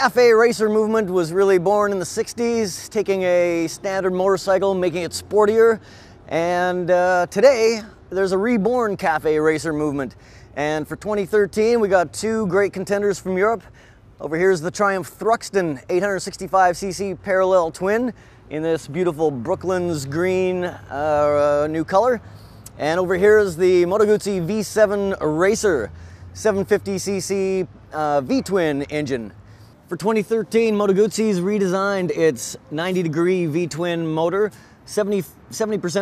cafe racer movement was really born in the 60s, taking a standard motorcycle, making it sportier. And today, there's a reborn cafe racer movement. And for 2013, we got two great contenders from Europe. Over here is the Triumph Thruxton 865cc parallel twin in this beautiful Brooklands green new color. And over here is the Moto Guzzi V7 Racer 750cc V-twin engine. For 2013, Moto Guzzi's redesigned its 90-degree V-twin motor. 70%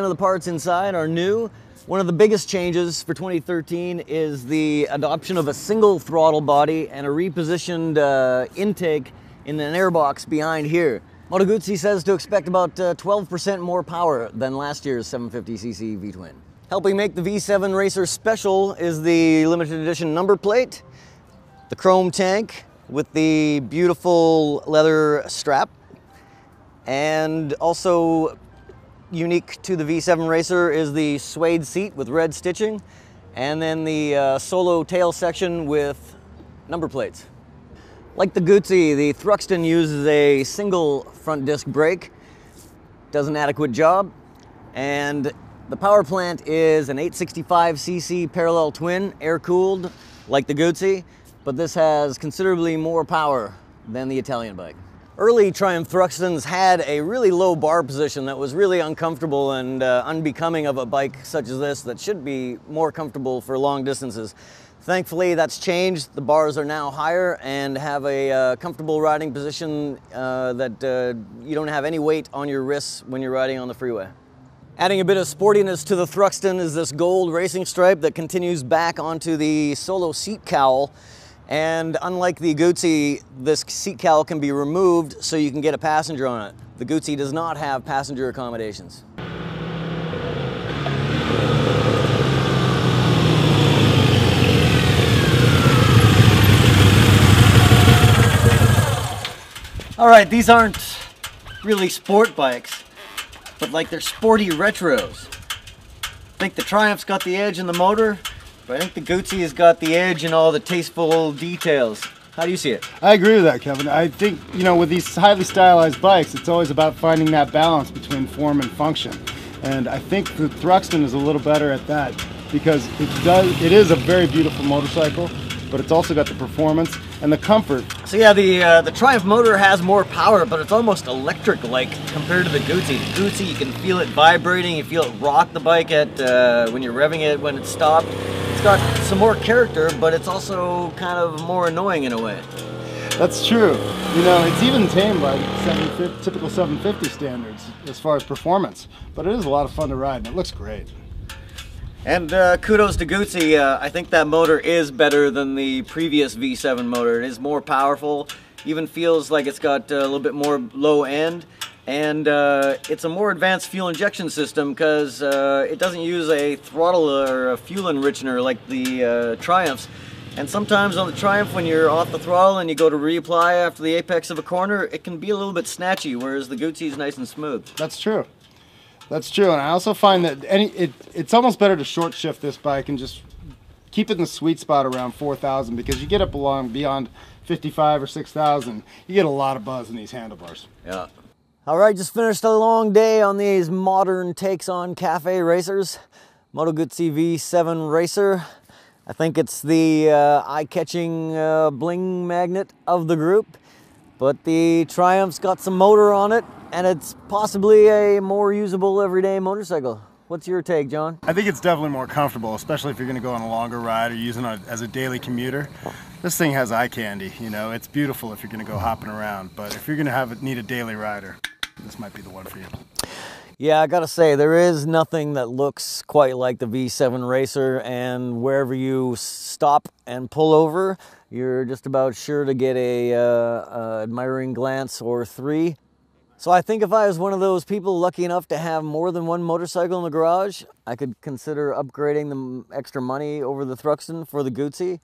of the parts inside are new. One of the biggest changes for 2013 is the adoption of a single throttle body and a repositioned intake in an airbox behind here. Moto Guzzi says to expect about 12% more power than last year's 750cc V-twin. Helping make the V7 Racer special is the limited edition number plate, the chrome tank with the beautiful leather strap, and also unique to the V7 Racer is the suede seat with red stitching, and then the solo tail section with number plates. Like the Guzzi, the Thruxton uses a single front disc brake, does an adequate job, and the power plant is an 865cc parallel twin, air-cooled like the Guzzi, but this has considerably more power than the Italian bike. Early Triumph Thruxtons had a really low bar position that was really uncomfortable and unbecoming of a bike such as this that should be more comfortable for long distances. Thankfully, that's changed. The bars are now higher and have a comfortable riding position that you don't have any weight on your wrists when you're riding on the freeway. Adding a bit of sportiness to the Thruxton is this gold racing stripe that continues back onto the solo seat cowl. And unlike the Guzzi, this seat cowl can be removed so you can get a passenger on it. The Guzzi does not have passenger accommodations. All right, these aren't really sport bikes, but like they're sporty retros. I think the Triumph's got the edge in the motor, but I think the Guzzi has got the edge in all the tasteful details. How do you see it? I agree with that, Kevin. I think, you know, with these highly stylized bikes, it's always about finding that balance between form and function. And I think the Thruxton is a little better at that because it is a very beautiful motorcycle, but it's also got the performance and the comfort. So yeah, the Triumph motor has more power, but it's almost electric-like compared to the Guzzi. The Guzzi, you can feel it vibrating, you feel it rock the bike at when you're revving it when it's stopped. It's got some more character, but it's also kind of more annoying in a way. That's true. You know, it's even tame by typical 750 standards as far as performance, but it is a lot of fun to ride and it looks great. And kudos to Guzzi. I think that motor is better than the previous V7 motor. It is more powerful, even feels like it's got a little bit more low end, and it's a more advanced fuel injection system because it doesn't use a throttle or a fuel enrichener like the Triumphs. And sometimes on the Triumph, when you're off the throttle and you go to reapply after the apex of a corner, it can be a little bit snatchy, whereas the Guzzi is nice and smooth. That's true. That's true, and I also find that it's almost better to short shift this bike and just keep it in the sweet spot around 4,000 because you get up along beyond 55 or 6,000, you get a lot of buzz in these handlebars. Yeah. All right, just finished a long day on these modern takes on cafe racers. Moto Guzzi V7 Racer. I think it's the eye-catching bling magnet of the group, but the Triumph's got some motor on it, and it's possibly a more usable everyday motorcycle. What's your take, John? I think it's definitely more comfortable, especially if you're going to go on a longer ride or using it as a daily commuter. This thing has eye candy, you know. It's beautiful if you're going to go hopping around, but if you're going to need a daily rider, this might be the one for you. Yeah, I gotta say, there is nothing that looks quite like the V7 Racer, and wherever you stop and pull over, you're just about sure to get a admiring glance or three. So I think if I was one of those people lucky enough to have more than one motorcycle in the garage, I could consider upgrading the extra money over the Thruxton for the Guzzi.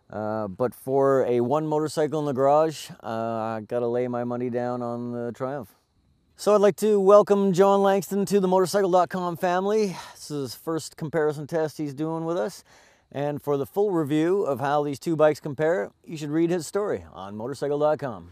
But for a one motorcycle in the garage, I gotta lay my money down on the Triumph. So I'd like to welcome John Langston to the motorcycle.com family. This is his first comparison test he's doing with us. And for the full review of how these two bikes compare, you should read his story on motorcycle.com.